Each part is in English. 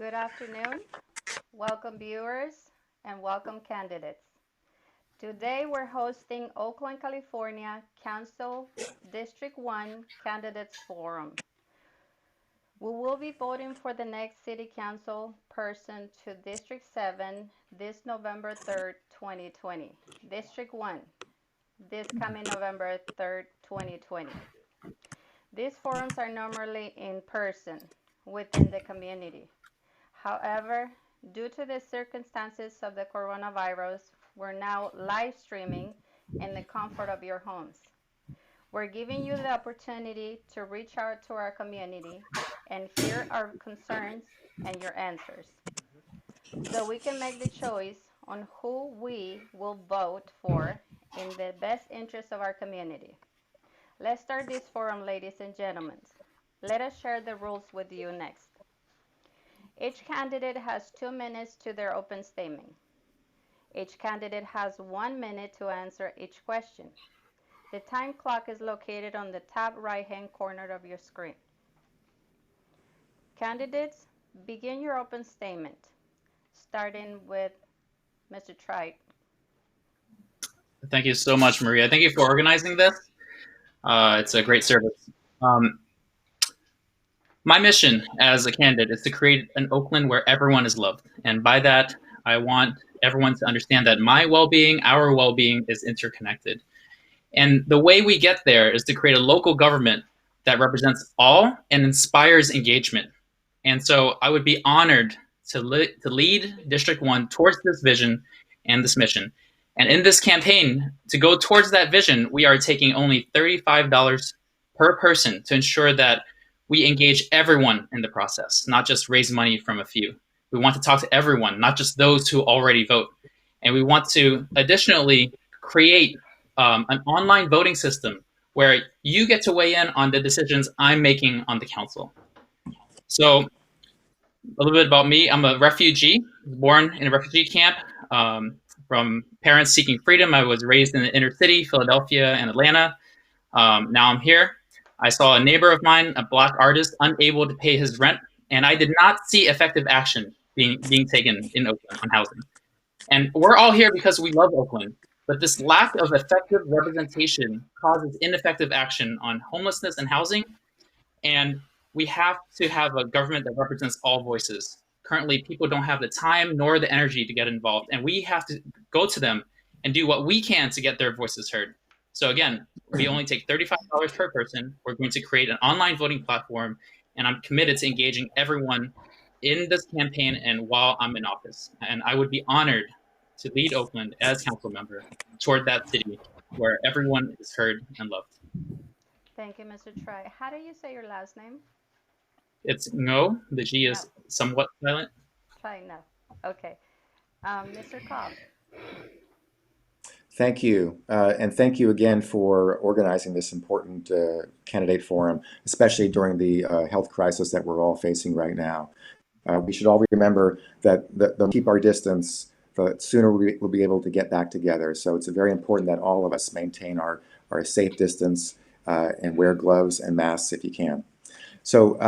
Good afternoon. Welcome, viewers, and welcome, candidates. Today, we're hosting Oakland, California Council District 1 Candidates Forum. We will be voting for the next City Council person to District 7 this November 3rd, 2020. District 1, this coming November 3rd, 2020. These forums are normally in person within the community. However, due to the circumstances of the coronavirus, we're now live streaming in the comfort of your homes. We're giving you the opportunity to reach out to our community and hear our concerns and your answers so we can make the choice on who we will vote for in the best interest of our community. Let's start this forum, ladies and gentlemen. Let us share the rules with you next. Each candidate has 2 minutes to their open statement. Each candidate has 1 minute to answer each question. The time clock is located on the top right-hand corner of your screen. Candidates, begin your open statement, starting with Mr. Trite. Thank you so much, Maria. Thank you for organizing this. It's a great service. My mission as a candidate is to create an Oakland where everyone is loved. And by that, I want everyone to understand that my well-being, our well-being is interconnected. And the way we get there is to create a local government that represents all and inspires engagement. And so I would be honored to lead District 1 towards this vision and this mission. And in this campaign, to go towards that vision, we are taking only $35 per person to ensure that we engage everyone in the process, not just raise money from a few. We want to talk to everyone, not just those who already vote. And we want to additionally create an online voting system where you get to weigh in on the decisions I'm making on the council. So a little bit about me. I'm a refugee, born in a refugee camp from parents seeking freedom. I was raised in the inner city, Philadelphia and Atlanta. Now I'm here. I saw a neighbor of mine, a Black artist, unable to pay his rent, and I did not see effective action being taken in Oakland on housing. And we're all here because we love Oakland, but this lack of effective representation causes ineffective action on homelessness and housing, and we have to have a government that represents all voices. Currently, people don't have the time nor the energy to get involved, and we have to go to them and do what we can to get their voices heard. So again, we only take $35 per person. We're going to create an online voting platform, and I'm committed to engaging everyone in this campaign and while I'm in office. And I would be honored to lead Oakland as council member toward that city where everyone is heard and loved. Thank you, Mr. Trite. How do you say your last name? It's no, the G No, is somewhat silent. Trite, no. Okay. Mr. Kalb. Thank you. And thank you again for organizing this important candidate forum, especially during the health crisis that we're all facing right now. We should all remember that the keep our distance, the sooner we'll be able to get back together. So it's very important that all of us maintain our safe distance and wear gloves and masks if you can. So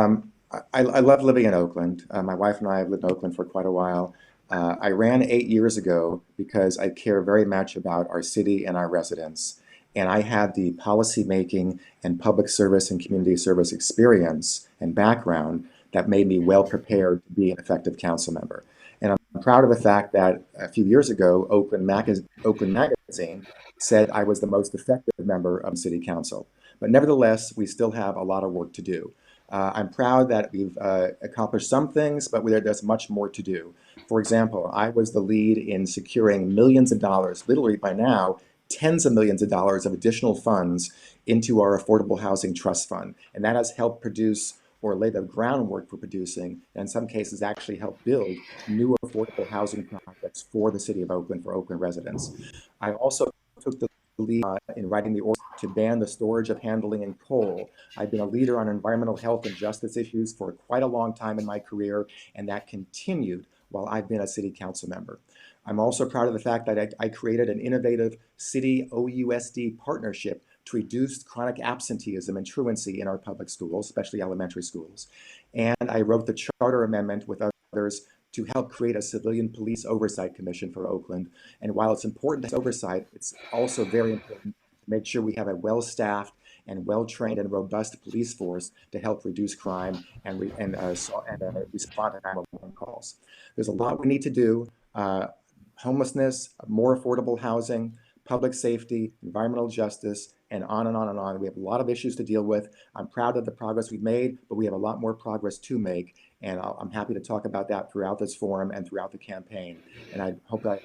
I love living in Oakland. My wife and I have lived in Oakland for quite a while. I ran 8 years ago because I care very much about our city and our residents. And I had the policymaking and public service and community service experience and background that made me well prepared to be an effective council member. And I'm proud of the fact that a few years ago, Oakland Magazine said I was the most effective member of city council. But nevertheless, we still have a lot of work to do. I'm proud that we've accomplished some things, but there's much more to do. For example, I was the lead in securing millions of dollars, literally by now, tens of millions of dollars of additional funds into our Affordable Housing Trust Fund. And that has helped produce or lay the groundwork for producing, and in some cases actually help build new affordable housing projects for the city of Oakland, for Oakland residents. I also took the lead in writing the order to ban the storage of handling and coal. I've been a leader on environmental health and justice issues for quite a long time in my career, and that continued while I've been a city council member. I'm also proud of the fact that I created an innovative city OUSD partnership to reduce chronic absenteeism and truancy in our public schools, especially elementary schools. And I wrote the charter amendment with others to help create a civilian police oversight commission for Oakland. And while it's important to have oversight, it's also very important to make sure we have a well-staffed and well-trained and robust police force to help reduce crime and respond to 911 calls. There's a lot we need to do. Homelessness, more affordable housing, public safety, environmental justice, and on and on and on. We have a lot of issues to deal with. I'm proud of the progress we've made, but we have a lot more progress to make. And I'm happy to talk about that throughout this forum and throughout the campaign. And I hope the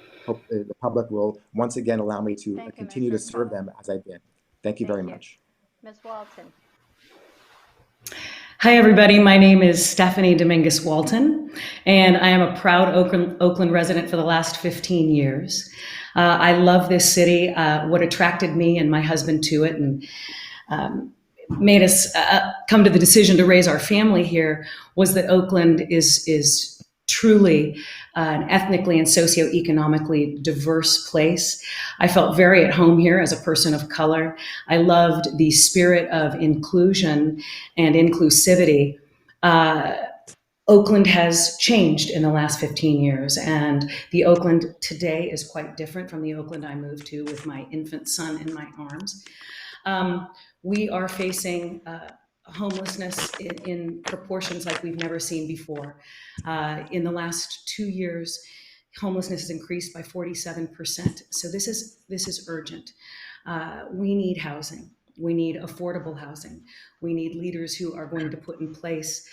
public will once again allow me to continue to serve them as I've been. Thank you very much. Ms. Walton. Hi, everybody. My name is Stephanie Dominguez Walton, and I am a proud Oakland resident for the last 15 years. I love this city. What attracted me and my husband to it and made us come to the decision to raise our family here was that Oakland is truly an ethnically and socioeconomically diverse place. I felt very at home here as a person of color. I loved the spirit of inclusion and inclusivity. Oakland has changed in the last 15 years, and the Oakland today is quite different from the Oakland I moved to with my infant son in my arms. We are facing homelessness in proportions like we've never seen before. In the last 2 years, homelessness has increased by 47%. So this is urgent. We need housing. We need affordable housing. We need leaders who are going to put in place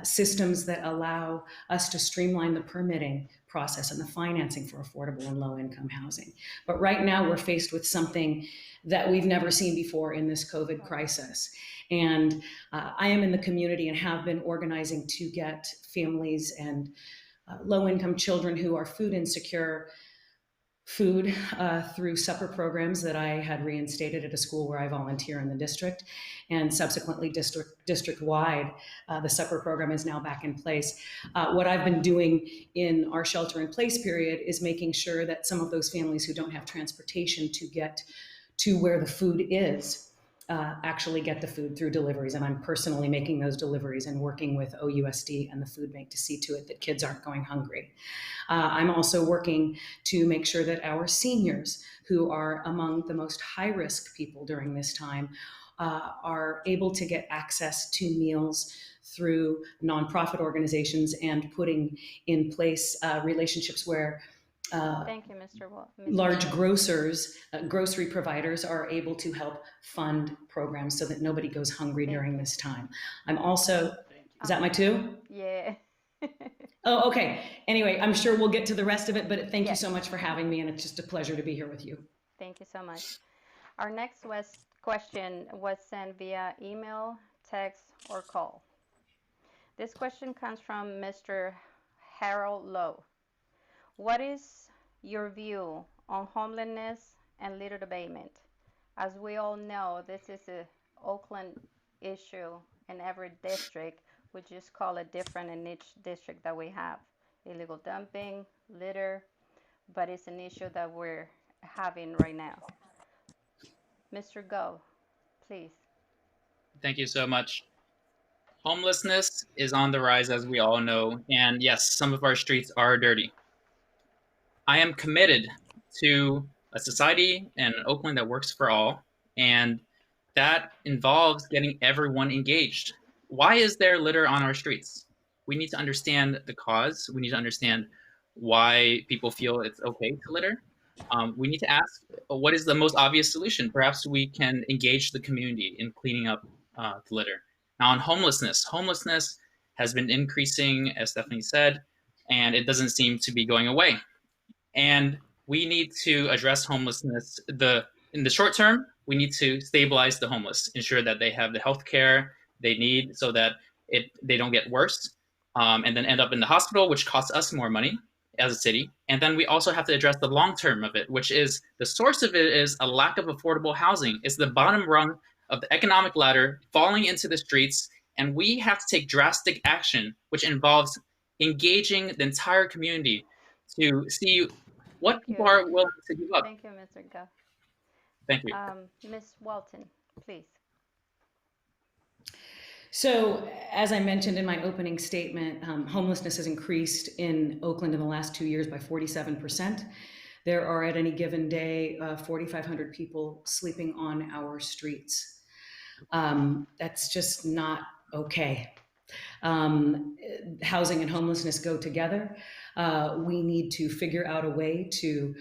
systems that allow us to streamline the permitting process and the financing for affordable and low-income housing. But right now, we're faced with something that we've never seen before in this COVID crisis. And I am in the community and have been organizing to get families and low-income children who are food insecure food through supper programs that I had reinstated at a school where I volunteer in the district, and subsequently district-wide, the supper program is now back in place. What I've been doing in our shelter-in-place period is making sure that some of those families who don't have transportation to get to where the food is actually get the food through deliveries. And I'm personally making those deliveries and working with OUSD and the food bank to see to it that kids aren't going hungry. I'm also working to make sure that our seniors, who are among the most high-risk people during this time, are able to get access to meals through nonprofit organizations and putting in place relationships where Thank you, Mr. large grocers, grocery providers are able to help fund programs so that nobody goes hungry during this time. I'm also, is that my two? Yeah. Oh, okay. Anyway, I'm sure we'll get to the rest of it, but thank you so much for having me, and it's just a pleasure to be here with you. Thank you so much. Our next question was sent via email, text, or call. This question comes from Mr. Harold Lowe. What is your view on homelessness and litter abatement? As we all know, this is an Oakland issue in every district. We just call it different in each district that we have. Illegal dumping, litter, but it's an issue that we're having right now. Mr. Go, please. Thank you so much. Homelessness is on the rise, as we all know, and yes, some of our streets are dirty. I am committed to a society and Oakland that works for all, and that involves getting everyone engaged. Why is there litter on our streets? We need to understand the cause. We need to understand why people feel it's okay to litter. We need to ask, what is the most obvious solution? Perhaps we can engage the community in cleaning up the litter. Now, on homelessness has been increasing, as Stephanie said, and it doesn't seem to be going away. And we need to address homelessness. In the short term, we need to stabilize the homeless, ensure that they have the health care they need so that they don't get worse, and then end up in the hospital, which costs us more money as a city. And then we also have to address the long term of it, which is the source of it is a lack of affordable housing. It's the bottom rung of the economic ladder falling into the streets, and we have to take drastic action, which involves engaging the entire community to see what people are willing to give up. Thank you, Mr. Go. Thank you. Ms. Walton, please. So, as I mentioned in my opening statement, homelessness has increased in Oakland in the last 2 years by 47%. There are at any given day 4,500 people sleeping on our streets. That's just not okay. Housing and homelessness go together. We need to figure out a way to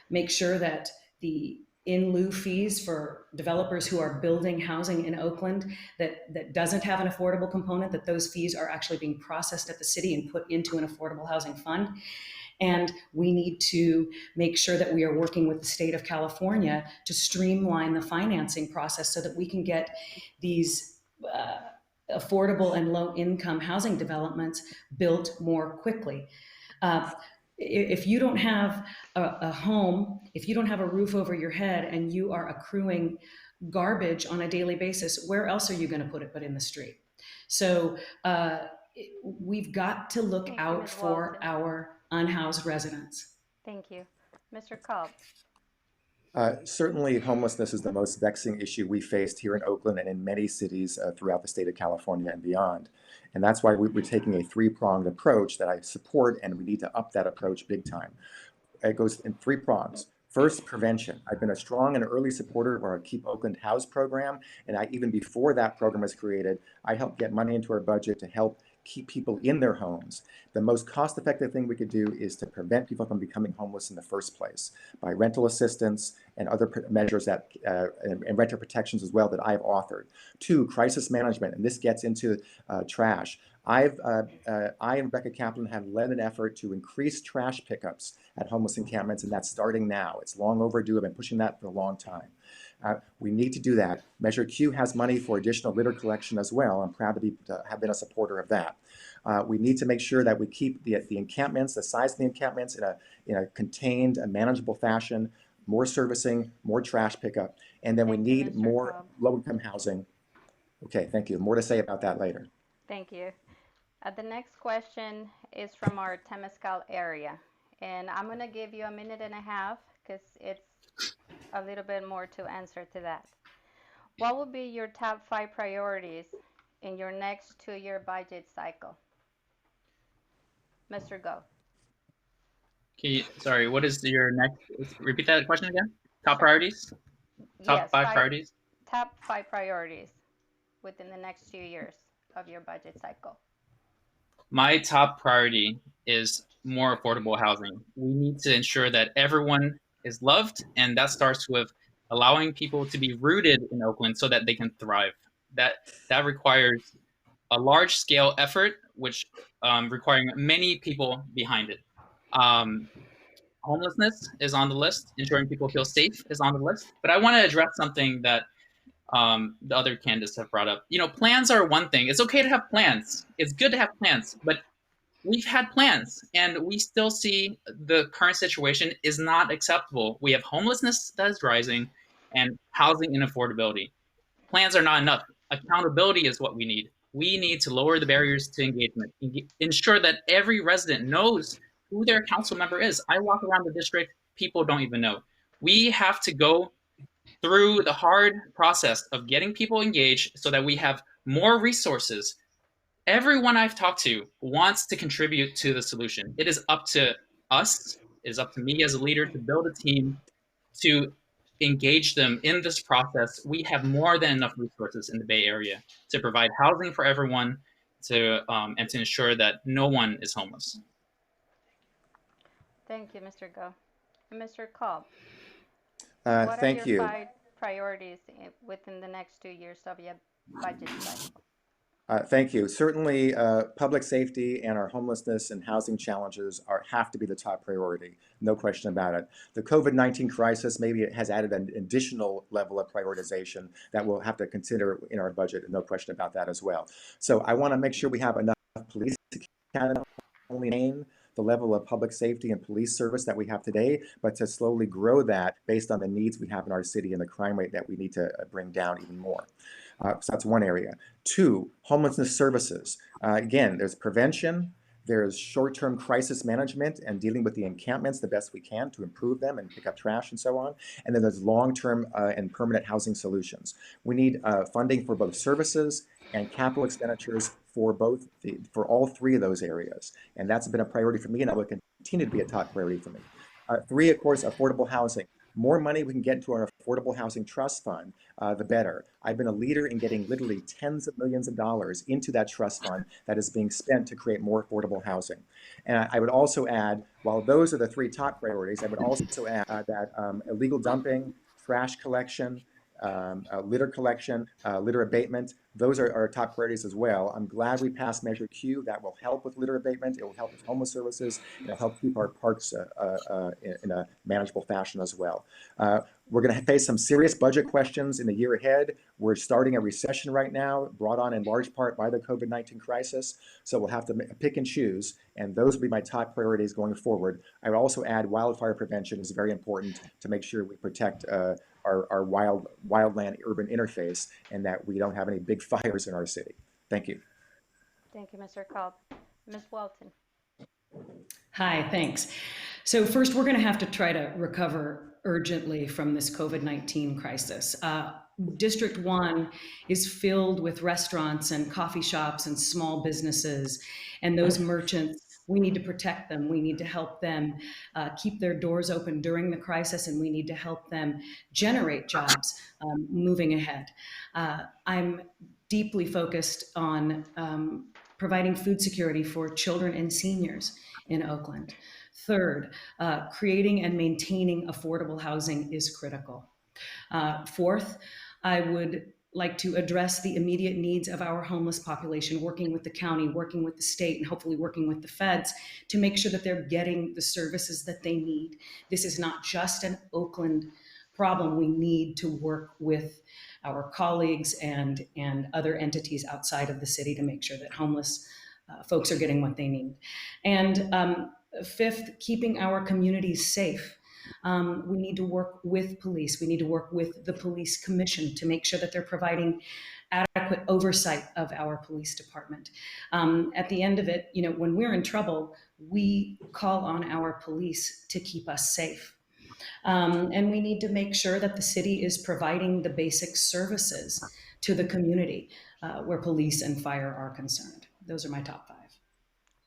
make sure that the in lieu fees for developers who are building housing in Oakland that doesn't have an affordable component, that those fees are actually being processed at the city and put into an affordable housing fund. And we need to make sure that we are working with the state of California to streamline the financing process so that we can get these affordable and low income housing developments built more quickly. If you don't have a home, if you don't have a roof over your head and you are accruing garbage on a daily basis, where else are you going to put it but in the street? So we've got to look Thank you, out Ms. for Walton. our unhoused residents. Thank you. Mr. Kalb. Certainly, homelessness is the most vexing issue we faced here in Oakland and in many cities throughout the state of California and beyond. And that's why we're taking a three-pronged approach that I support, and we need to up that approach big time. It goes in three prongs. First, prevention. I've been a strong and early supporter of our Keep Oakland House program, and even before that program was created, I helped get money into our budget to help keep people in their homes. The most cost-effective thing we could do is to prevent people from becoming homeless in the first place by rental assistance and other measures that and renter protections as well that I've authored. Two, crisis management, and this gets into trash. I and Rebecca Kaplan have led an effort to increase trash pickups at homeless encampments, and that's starting now. It's long overdue. I've been pushing that for a long time. We need to do that. Measure Q has money for additional litter collection as well. I'm proud to have been a supporter of that. We need to make sure that we keep the encampments, the size of the encampments in a contained and manageable fashion, more servicing, more trash pickup, and then we need more low-income housing. Okay, thank you. More to say about that later. Thank you. The next question is from our Temescal area. And I'm going to give you a minute and a half because it's a little bit more to answer to that. What would be your top 5 priorities in your next 2-year budget cycle? Mr. Go. Okay, sorry, what is your next? Repeat that question again. Top Sure. priorities? Top Yes, 5 priorities? Top 5 priorities within the next 2 years of your budget cycle. My top priority is more affordable housing. We need to ensure that everyone is loved, and that starts with allowing people to be rooted in Oakland so that they can thrive. That requires a large-scale effort, which requiring many people behind it. Homelessness is on the list. Ensuring people feel safe is on the list. But I want to address something that the other candidates have brought up. You know, plans are one thing. It's okay to have plans. It's good to have plans, but we've had plans and we still see the current situation is not acceptable. We have homelessness that is rising and housing inaffordability. Plans are not enough. Accountability is what we need. We need to lower the barriers to engagement, ensure that every resident knows who their council member is. I walk around the district, people don't even know. We have to go through the hard process of getting people engaged so that we have more resources. Everyone I've talked to wants to contribute to the solution. It is up to us, it is up to me as a leader to build a team to engage them in this process. We have more than enough resources in the Bay Area to provide housing for everyone and to ensure that no one is homeless. Thank you, Mr. Go. And Mr. Kalb, what are your 5 priorities within the next 2 years of your budget cycle? Thank you. Certainly, public safety and our homelessness and housing challenges have to be the top priority, no question about it. The COVID-19 crisis maybe it has added an additional level of prioritization that we'll have to consider in our budget, no question about that as well. So I want to make sure we have enough police to not only maintain the level of public safety and police service that we have today, but to slowly grow that based on the needs we have in our city and the crime rate that we need to bring down even more. So that's one area. 2, homelessness services. Again, there's prevention, There's short-term crisis management and dealing with the encampments the best we can to improve them and pick up trash and so on. And then there's long-term and permanent housing solutions. We need funding for both services and capital expenditures for all three of those areas. And that's been a priority for me, and that will continue to be a top priority for me. Three, of course, affordable housing. More money we can get into our affordable housing trust fund, the better. I've been a leader in getting literally tens of millions of dollars into that trust fund that is being spent to create more affordable housing. And I would also add, while those are the three top priorities, I would also add that illegal dumping, trash collection, litter collection, litter abatement, those are our top priorities as well. I'm glad we passed Measure Q. That will help with litter abatement. It will help with homeless services. It'll help keep our parks in a manageable fashion as well. We're going to face some serious budget questions in the year ahead. We're starting a recession right now, brought on in large part by the COVID-19 crisis. So we'll have to pick and choose, and those will be my top priorities going forward. I would also add wildfire prevention is very important to make sure we protect our wildland urban interface and that we don't have any big fires in our city. Thank you. Thank you, Mr. Kalb. Ms. Walton. Hi, thanks. So first, we're going to have to try to recover urgently from this COVID-19 crisis. District 1 is filled with restaurants and coffee shops and small businesses, and those merchants, we need to protect them. We need to help them keep their doors open during the crisis, and we need to help them generate jobs moving ahead. I'm deeply focused on providing food security for children and seniors in Oakland. Third, creating and maintaining affordable housing is critical. Fourth, I would like to address the immediate needs of our homeless population, working with the county, working with the state, and hopefully working with the feds to make sure that they're getting the services that they need. This is not just an Oakland problem. We need to work with our colleagues and other entities outside of the city to make sure that homeless folks are getting what they need. And fifth, keeping our communities safe. We need to work with police. We need to work with the police commission to make sure that they're providing adequate oversight of our police department. At the end of it, when we're in trouble, we call on our police to keep us safe. And we need to make sure that the city is providing the basic services to the community where police and fire are concerned. Those are my top 5.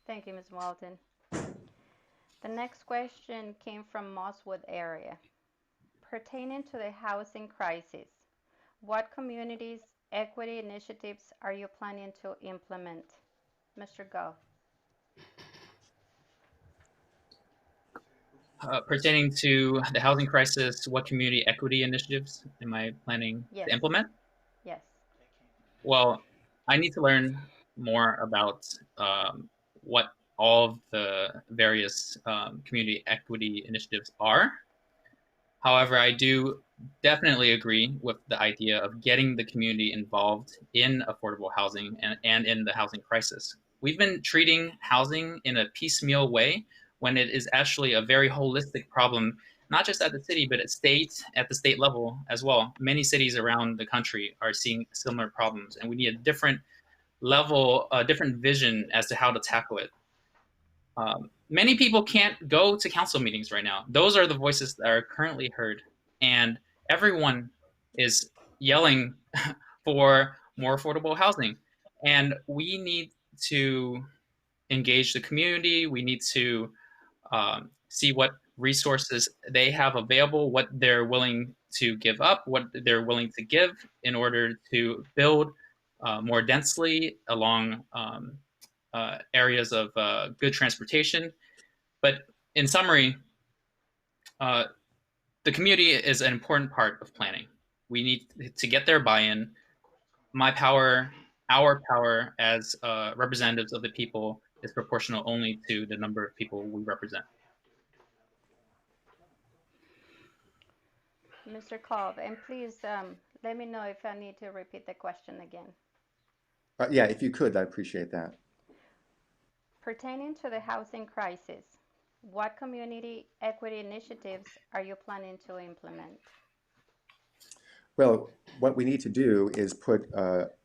Thank you, Ms. Walton. The next question came from Mosswood area. Pertaining to the housing crisis, what communities' equity initiatives are you planning to implement? Mr. Go. Pertaining to the housing crisis, what community equity initiatives am I planning to implement? Yes. Well, I need to learn more about what all of the various community equity initiatives are. However, I do definitely agree with the idea of getting the community involved in affordable housing and in the housing crisis. We've been treating housing in a piecemeal way when it is actually a very holistic problem, not just at the city, but at the state level as well. Many cities around the country are seeing similar problems, and we need a different level, a different vision as to how to tackle it. Many people can't go to council meetings right now. Those are the voices that are currently heard, and everyone is yelling for more affordable housing. And we need to engage the community. We need to see what resources they have available, what they're willing to give up, what they're willing to give in order to build more densely along areas of good transportation. But in summary, the community is an important part of planning. We need to get their buy-in. My power, our power as representatives of the people is proportional only to the number of people we represent. Mr. Kalb, and please let me know if I need to repeat the question again. Yeah, if you could, I appreciate that. Pertaining to the housing crisis, what community equity initiatives are you planning to implement? Well, what we need to do is put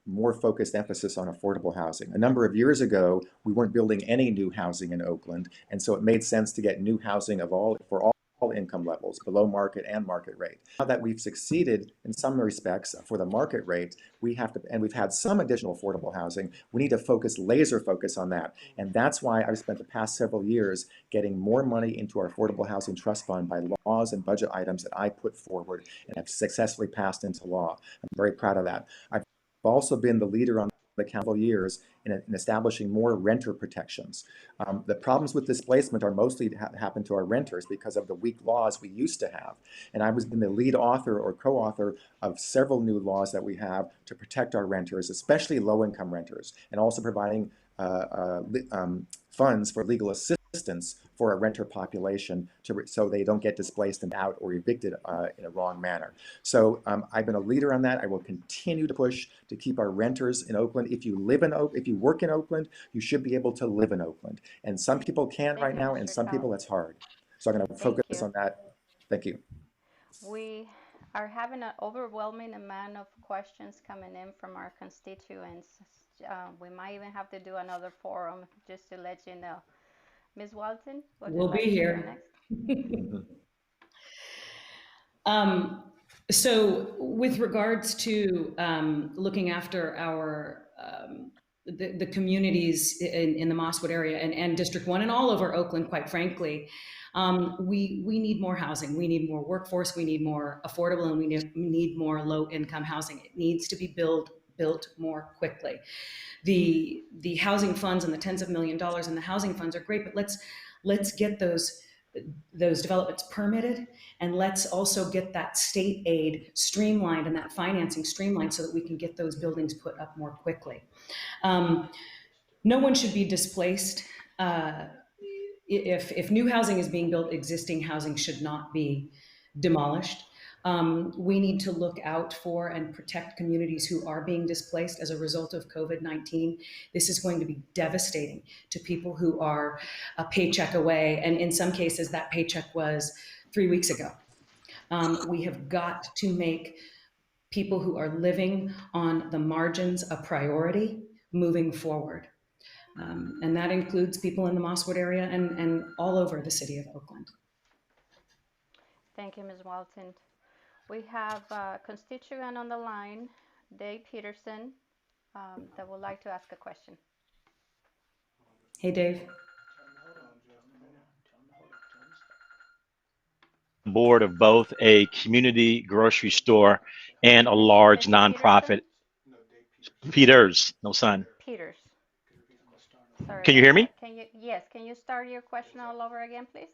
more focused emphasis on affordable housing. A number of years ago, we weren't building any new housing in Oakland, and so it made sense to get new housing for all income levels, below market and market rate. Now that we've succeeded in some respects for the market rate, and we've had some additional affordable housing, we need to laser focus on that. And that's why I've spent the past several years getting more money into our Affordable Housing Trust Fund by laws and budget items that I put forward and have successfully passed into law. I'm very proud of that. I've also been the leader on the council years in establishing more renter protections. The problems with displacement are mostly happen to our renters because of the weak laws we used to have. And I was been the lead author or co-author of several new laws that we have to protect our renters, especially low-income renters, and also providing funds for legal assistance for a renter population so they don't get displaced and out or evicted in a wrong manner. So I've been a leader on that. I will continue to push to keep our renters in Oakland. If you work in Oakland, you should be able to live in Oakland. And some people can't right now, and some people it's hard. So I'm going to focus on that. Thank you. We are having an overwhelming amount of questions coming in from our constituents. We might even have to do another forum just to let you know. Ms. Walton, we'll be here. So with regards to looking after our the communities in the Mosswood area and District 1 and all over Oakland, quite frankly, we need more housing. We need more workforce. We need more affordable, and we need more low-income housing. It needs to be built more quickly. The housing funds and the tens of $millions in the housing funds are great, but let's get those developments permitted, and let's also get that state aid streamlined and that financing streamlined so that we can get those buildings put up more quickly. No one should be displaced. If new housing is being built, existing housing should not be demolished. We need to look out for and protect communities who are being displaced as a result of COVID-19. This is going to be devastating to people who are a paycheck away, and in some cases that paycheck was 3 weeks ago. We have got to make people who are living on the margins a priority moving forward. And that includes people in the Mosswood area and all over the city of Oakland. Thank you, Ms. Walton. We have a constituent on the line, Dave Peterson, that would like to ask a question. Hey, Dave. Board of both a community grocery store and a large nonprofit. Peters, no son. Peters. Sorry. Can you hear me? Yes. Can you start your question all over again, please?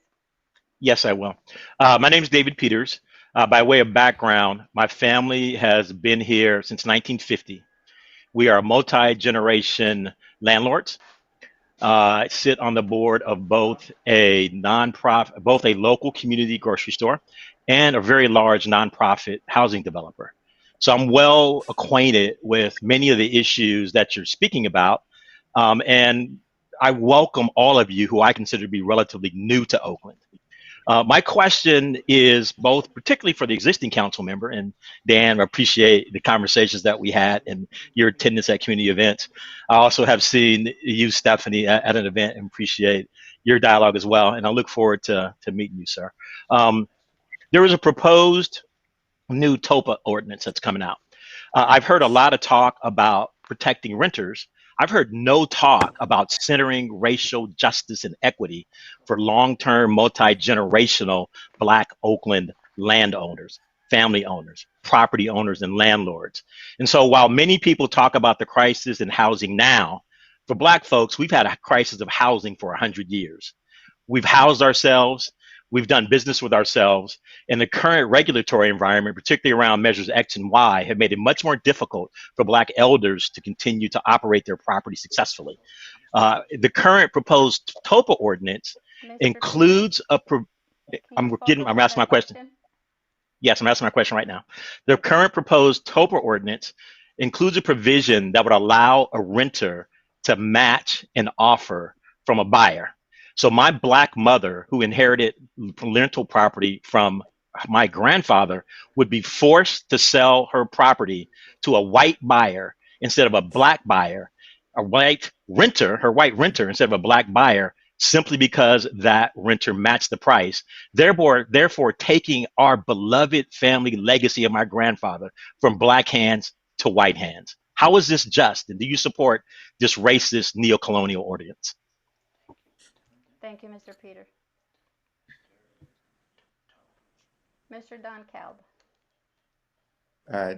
Yes, I will. My name is David Peters. By way of background, my family has been here since 1950. We are multi-generation landlords. I sit on the board of both a nonprofit, both a local community grocery store and a very large nonprofit housing developer. So I'm well acquainted with many of the issues that you're speaking about. And I welcome all of you who I consider to be relatively new to Oakland. My question is both particularly for the existing council member, and Dan, I appreciate the conversations that we had and your attendance at community events. I also have seen you, Stephanie, at an event and appreciate your dialogue as well. And I look forward to meeting you, sir. There is a proposed new TOPA ordinance that's coming out. I've heard a lot of talk about protecting renters. I've heard no talk about centering racial justice and equity for long-term, multi-generational Black Oakland landowners, family owners, property owners, and landlords. And so while many people talk about the crisis in housing now, for Black folks, we've had a crisis of housing for 100 years. We've housed ourselves. We've done business with ourselves, and the current regulatory environment, particularly around measures X and Y, have made it much more difficult for Black elders to continue to operate their property successfully. The current proposed TOPA ordinance includes a. I'm asking my question. Yes, I'm asking my question right now. The current proposed TOPA ordinance includes a provision that would allow a renter to match an offer from a buyer. So my Black mother, who inherited rental property from my grandfather would be forced to sell her property to a white buyer instead of a black buyer, a white renter, her white renter instead of a black buyer, simply because that renter matched the price, therefore taking our beloved family legacy of my grandfather from black hands to white hands. How is this just? And do you support this racist neo-colonial ordinance? Thank you, Mr. Peter. Mr. Don Kalb.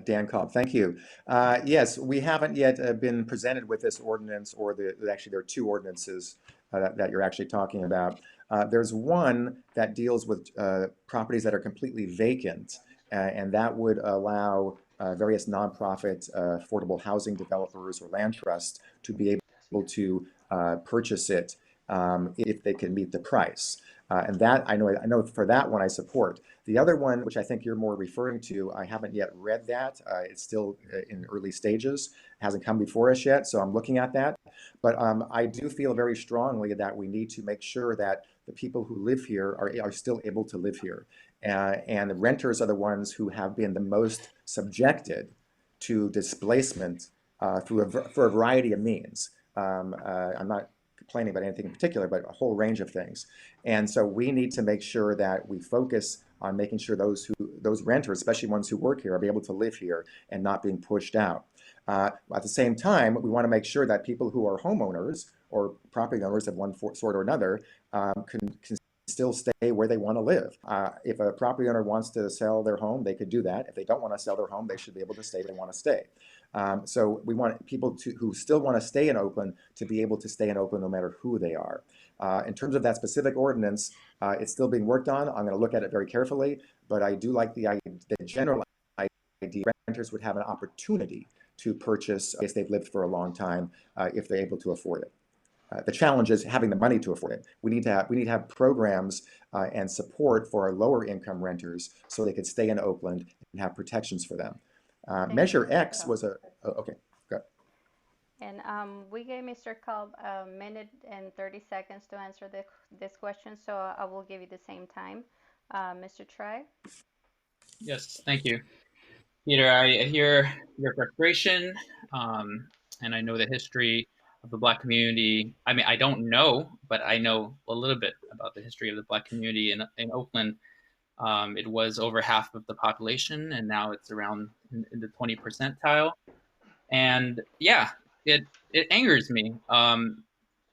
Dan Kalb, thank you. Yes, we haven't yet been presented with this ordinance, or actually there are two ordinances that you're actually talking about. There's one that deals with properties that are completely vacant, and that would allow various nonprofit affordable housing developers or land trusts to be able to purchase it if they can meet the price. And that I know for that one I support. The other one, which I think you're more referring to, I haven't yet read that. It's still in early stages, hasn't come before us yet, so I'm looking at that. But I do feel very strongly that we need to make sure that the people who live here are still able to live here. And the renters are the ones who have been the most subjected to displacement for a variety of means. I'm not complaining about anything in particular, but a whole range of things. And so we need to make sure that we focus on making sure those renters, especially ones who work here, are able to live here and not being pushed out. At the same time, we want to make sure that people who are homeowners or property owners of one sort or another can still stay where they want to live. If a property owner wants to sell their home, they could do that. If they don't want to sell their home, they should be able to stay where they want to stay. So we want people who still want to stay in Oakland to be able to stay in Oakland no matter who they are. In terms of that specific ordinance, it's still being worked on. I'm going to look at it very carefully, but I do like the general idea renters would have an opportunity to purchase if they've lived for a long time, if they're able to afford it. The challenge is having the money to afford it. We need to have programs and support for our lower income renters so they could stay in Oakland and have protections for them. Measure X was okay, good. And we gave Mr. Kalb a minute and 30 seconds to answer this question, so I will give you the same time. Mr. Trey? Yes, thank you. Peter, I hear your frustration, and I know the history of the Black community. I mean, I don't know, but I know a little bit about the history of the Black community in Oakland. It was over half of the population, and now it's around in the 20 percentile. And yeah, it angers me.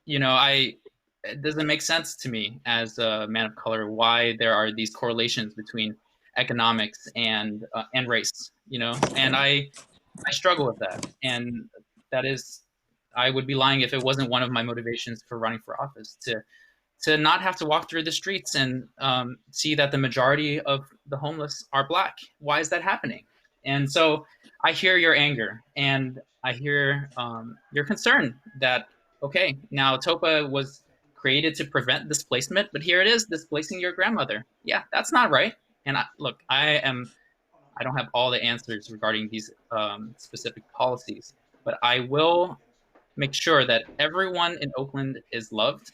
It doesn't make sense to me as a man of color why there are these correlations between economics and race. And I struggle with that, and that is, I would be lying if it wasn't one of my motivations for running for office, to not have to walk through the streets and see that the majority of the homeless are Black. Why is that happening? And so I hear your anger, and I hear your concern that, okay, now TOPA was created to prevent displacement, but here it is displacing your grandmother. Yeah, that's not right. And I don't have all the answers regarding these specific policies, but I will make sure that everyone in Oakland is loved,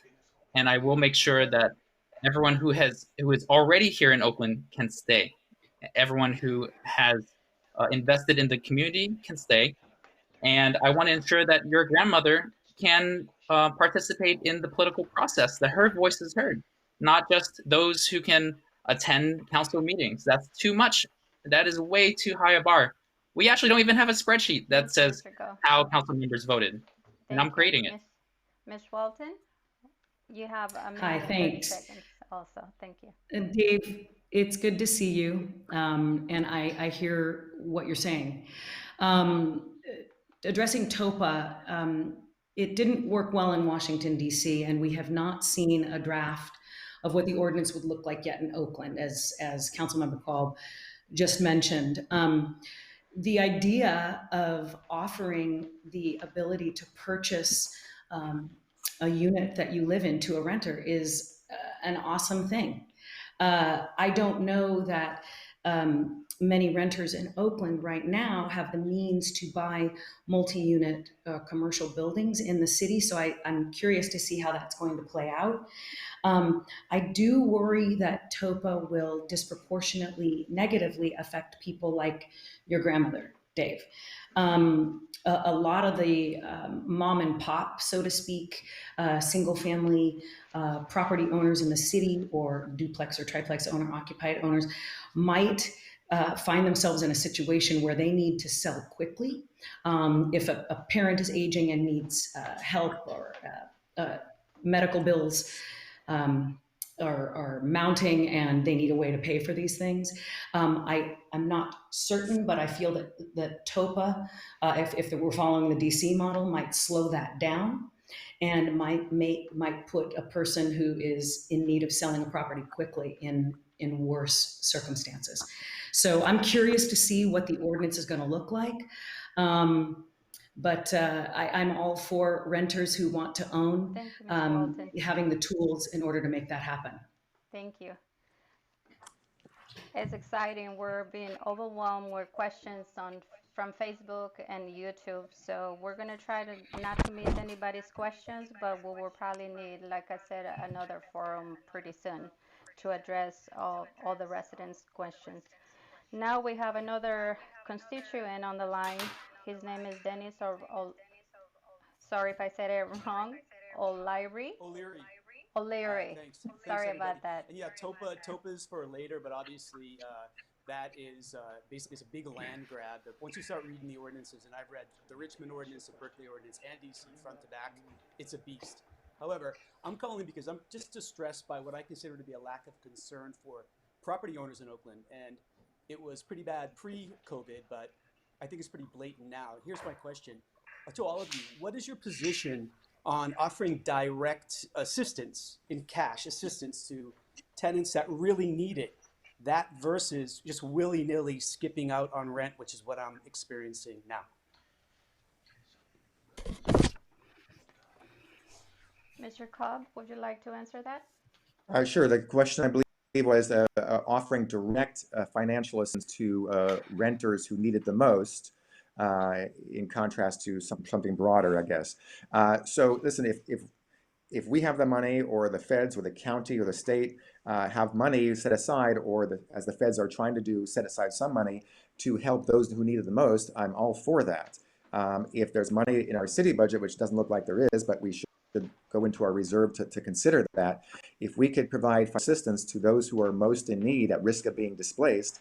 and I will make sure that everyone who is already here in Oakland can stay. Everyone who has invested in the community can stay, and I want to ensure that your grandmother can participate in the political process, that her voice is heard, not just those who can attend council meetings. That's too much. That is way too high a bar. We actually don't even have a spreadsheet that says how council members voted, and I'm creating it. Ms. Walton, you have a minute Hi, and 30 thanks. seconds also. Thank you. Dave, it's good to see you, and I hear what you're saying. Addressing TOPA, it didn't work well in Washington, D.C., and we have not seen a draft of what the ordinance would look like yet in Oakland, as Councilmember Kalb just mentioned. The idea of offering the ability to purchase a unit that you live in to a renter is an awesome thing. I don't know that many renters in Oakland right now have the means to buy multi-unit commercial buildings in the city. So I'm curious to see how that's going to play out. I do worry that TOPA will disproportionately negatively affect people like your grandmother, Dave. A lot of the mom and pop, so to speak, single family property owners in the city, or duplex or triplex owner occupied owners, might find themselves in a situation where they need to sell quickly. If a parent is aging and needs help, or medical bills are mounting and they need a way to pay for these things. I'm not certain, but I feel that TOPA, if we're following the DC model, might slow that down and might put a person who is in need of selling a property quickly in worse circumstances. So I'm curious to see what the ordinance is going to look like. But I'm all for renters who want to own, Thank you, Mr. Walton. having the tools in order to make that happen. Thank you. It's exciting. We're being overwhelmed with questions from Facebook and YouTube. So we're gonna try to not to miss anybody's questions, but we will probably need, like I said, another forum pretty soon to address all the residents' questions. Now we have another constituent on the line. His name is Dennis, or sorry if I said it wrong, O'Leary. O'Leary. O'Leary. Thanks. Sorry Thanks, about everybody. that. And yeah, Topa's for later, but obviously that is basically it's a big land grab. But once you start reading the ordinances, and I've read the Richmond ordinance, the Berkeley ordinance, and DC front to back, it's a beast. However, I'm calling because I'm just distressed by what I consider to be a lack of concern for property owners in Oakland. And it was pretty bad pre-COVID, but I think it's pretty blatant now. Here's my question to all of you. What is your position on offering direct assistance in cash assistance to tenants that really need it, that versus just willy-nilly skipping out on rent, which is what I'm experiencing now? Mr. Cobb, would you like to answer that? Sure. The question, I believe, was offering direct financial assistance to renters who need it the most, in contrast to something broader, I guess. So listen, if we have the money, or the feds or the county or the state have money set aside, or as the feds are trying to do, set aside some money to help those who need it the most, I'm all for that. If there's money in our city budget, which doesn't look like there is, but we should go into our reserve to consider that, if we could provide assistance to those who are most in need, at risk of being displaced,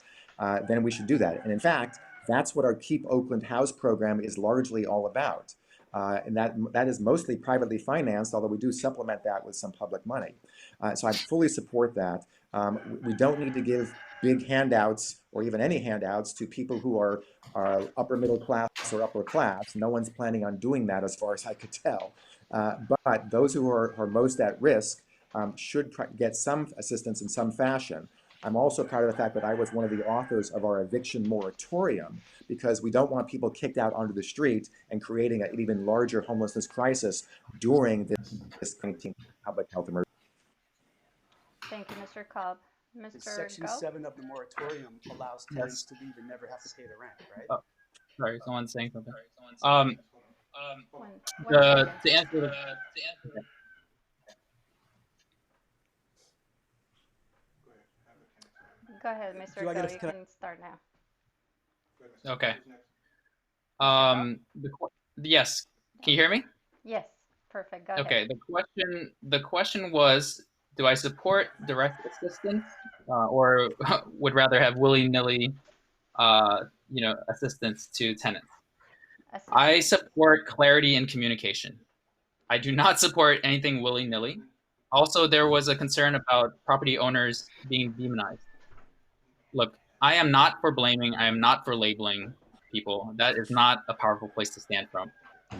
then we should do that. And in fact, that's what our Keep Oakland House program is largely all about. And that is mostly privately financed, although we do supplement that with some public money. So I fully support that. We don't need to give big handouts, or even any handouts, to people who are upper middle class or upper class. No one's planning on doing that, as far as I could tell. But those who are most at risk should get some assistance in some fashion. I'm also proud of the fact that I was one of the authors of our eviction moratorium, because we don't want people kicked out onto the street and creating an even larger homelessness crisis during this public health emergency. Thank you, Mr. Cobb. Mr. Section Go? 7 of the moratorium allows tenants to leave and never have to pay the rent, right? Oh, sorry, someone's saying something. One To answer the Go ahead, Mr. Do I Go. get a- You can I- can start now. okay. Yes. Can you hear me? Yes, perfect. Go Okay. ahead. The question was, do I support direct assistance, or would rather have willy-nilly, assistance to tenants? I support clarity and communication. I do not support anything willy-nilly. Also, there was a concern about property owners being demonized. Look, I am not for blaming. I am not for labeling people. That is not a powerful place to stand from.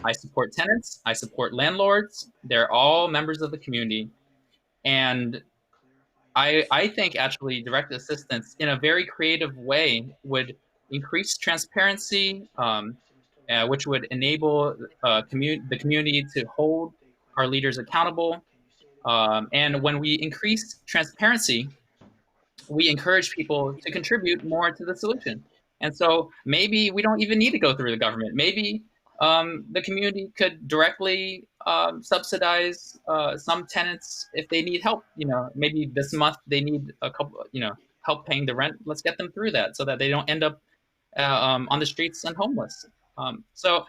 I support tenants. I support landlords. They're all members of the community. And I think actually direct assistance in a very creative way would increase transparency, which would enable the community to hold our leaders accountable. And when we increase transparency, we encourage people to contribute more to the solution. And so maybe we don't even need to go through the government. Maybe the community could directly subsidize some tenants if they need help. Maybe this month they need a couple, help paying the rent. Let's get them through that so that they don't end up on the streets and homeless. So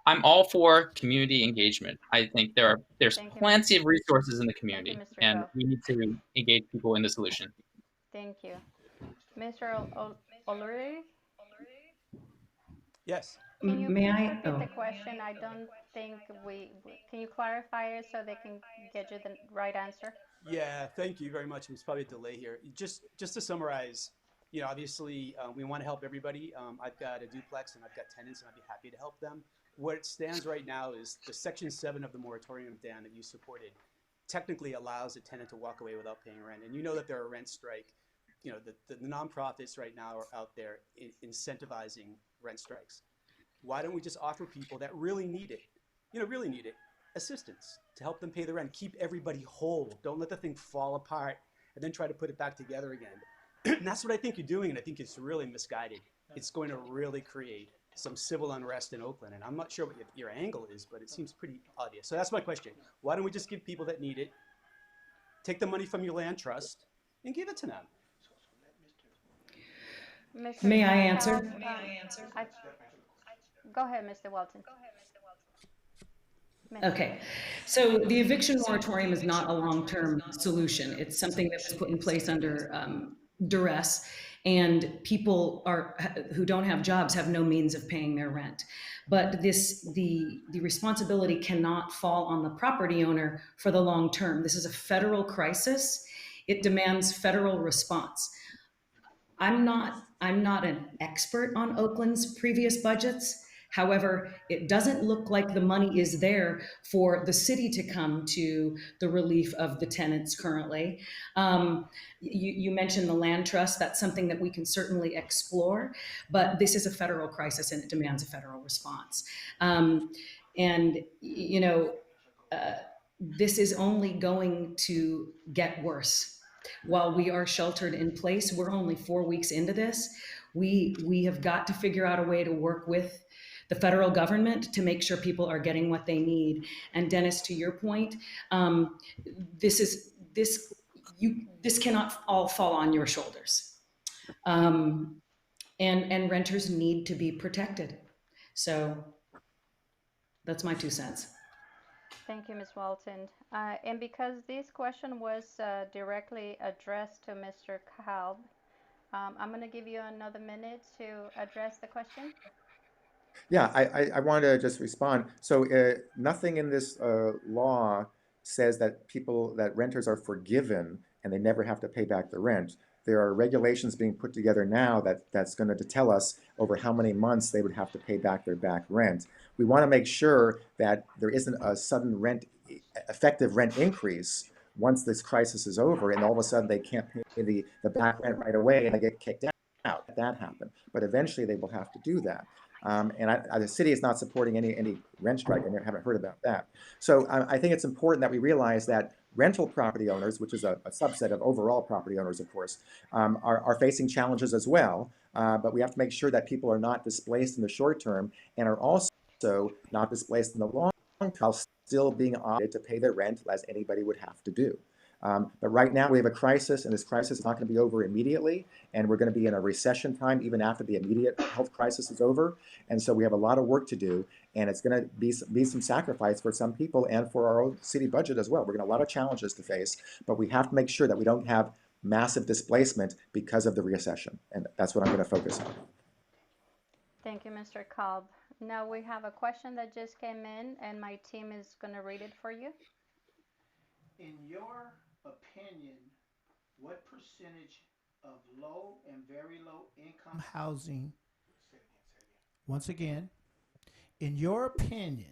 I'm all for community engagement. I think there's Thank you, plenty of resources in the thank you, community, Mr. and Go. we need to engage people in the solution. Thank you. Mr. O'Leary, Yes. can you May please I? repeat Oh, the question? I don't think can you clarify it so they can get you the right answer? Yeah, thank you very much. There's probably a delay here. Just to summarize, obviously we want to help everybody. I've got a duplex and I've got tenants, and I'd be happy to help them. What it stands right now is the Section 7 of the moratorium, Dan, that you supported, technically allows a tenant to walk away without paying rent. And you know that there are rent strike. The nonprofits right now are out there incentivizing rent strikes. Why don't we just offer people that really need it, really need it, assistance to help them pay the rent, keep everybody whole. Don't let the thing fall apart and then try to put it back together again. And that's what I think you're doing, and I think it's really misguided. It's going to really create some civil unrest in Oakland, and I'm not sure what your angle is, but it seems pretty obvious. So that's my question. Why don't we just give people that need it, take the money from your land trust, and give it to them? Mr. may I Kalb, answer? I, go ahead, Mr. Walton. Okay, so the eviction moratorium is not a long-term solution. It's something that was put in place under duress, and people who don't have jobs have no means of paying their rent. But the responsibility cannot fall on the property owner for the long term. This is a federal crisis. It demands federal response. I'm not an expert on Oakland's previous budgets. However, it doesn't look like the money is there for the city to come to the relief of the tenants currently. You mentioned the land trust. That's something that we can certainly explore, but this is a federal crisis and it demands a federal response. And, this is only going to get worse. While we are sheltered in place, we're only 4 weeks into this. We have got to figure out a way to work with the federal government to make sure people are getting what they need. And Dennis, to your point, this cannot all fall on your shoulders. And renters need to be protected. So that's my 2 cents. Thank you, Ms. Walton. And because this question was directly addressed to Mr. Kalb, I'm going to give you another minute to address the question. Yeah, I want to just respond. So nothing in this law says that renters are forgiven and they never have to pay back the rent. There are regulations being put together now that's going to tell us over how many months they would have to pay back their back rent. We want to make sure that there isn't a sudden effective rent increase once this crisis is over, and all of a sudden they can't pay the back rent right away and they get kicked out. That happened, but eventually they will have to do that. And the city is not supporting any rent strike. I haven't heard about that. So I think it's important that we realize that rental property owners, which is a subset of overall property owners, of course, are facing challenges as well. But we have to make sure that people are not displaced in the short term and are also not displaced in the long term, while still being obligated to pay their rent as anybody would have to do. But right now we have a crisis, and this crisis is not going to be over immediately, and we're going to be in a recession time even after the immediate health crisis is over. And so we have a lot of work to do, and it's going to be some sacrifice for some people and for our own city budget as well. We're going to have a lot of challenges to face, but we have to make sure that we don't have massive displacement because of the recession, and that's what I'm going to focus on. Thank you, Mr. Kalb. Now we have a question that just came in, and my team is going to read it for you. In your opinion, what percentage of low and very low income housing, once again, in your opinion,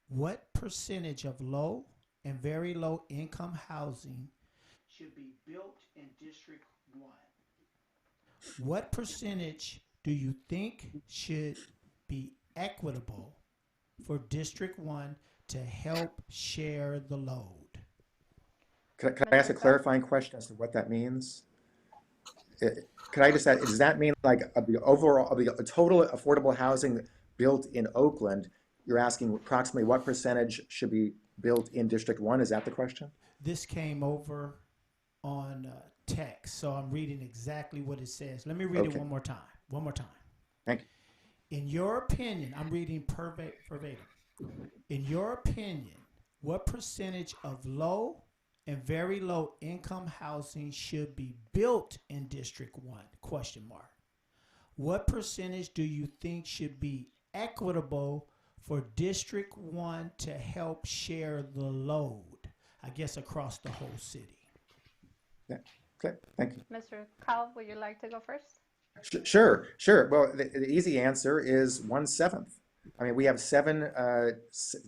what percentage of low and very low income housing should be built in District 1? What percentage do you think should be equitable for District 1 to help share the load? Can I ask a clarifying question as to what that means? could I just add, does that mean like the overall, the total affordable housing built in Oakland, you're asking approximately what percentage should be built in District 1? Is that the question? This came over on text, so I'm reading exactly what it says. Let me read it Okay. one more time. One more time. Thank you. In your opinion, I'm reading verbatim. In your opinion, what percentage of low and very low income housing should be built in District 1? Question mark. What percentage do you think should be equitable for District 1 to help share the load, I guess, across the whole city? Yeah. Okay, thank you. Mr. Kalb, would you like to go first? Sure, sure. Well, the easy answer is 1/7. I mean, we have 7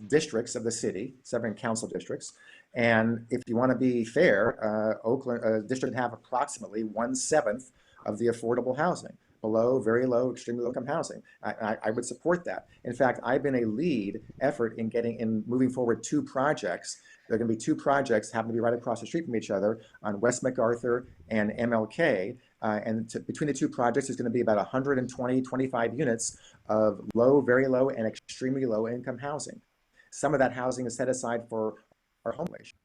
districts of the city, 7 council districts. And if you want to be fair, Oakland district have approximately 1/7 of the affordable housing, below, very low, extremely low income housing. I would support that. In fact, I've been a lead effort in moving forward 2 projects. There are going to be 2 projects, happen to be right across the street from each other, on West MacArthur and MLK. Between the 2 projects, there's going to be about 125 units of low, very low, and extremely low income housing. Some of that housing is set aside for our home population.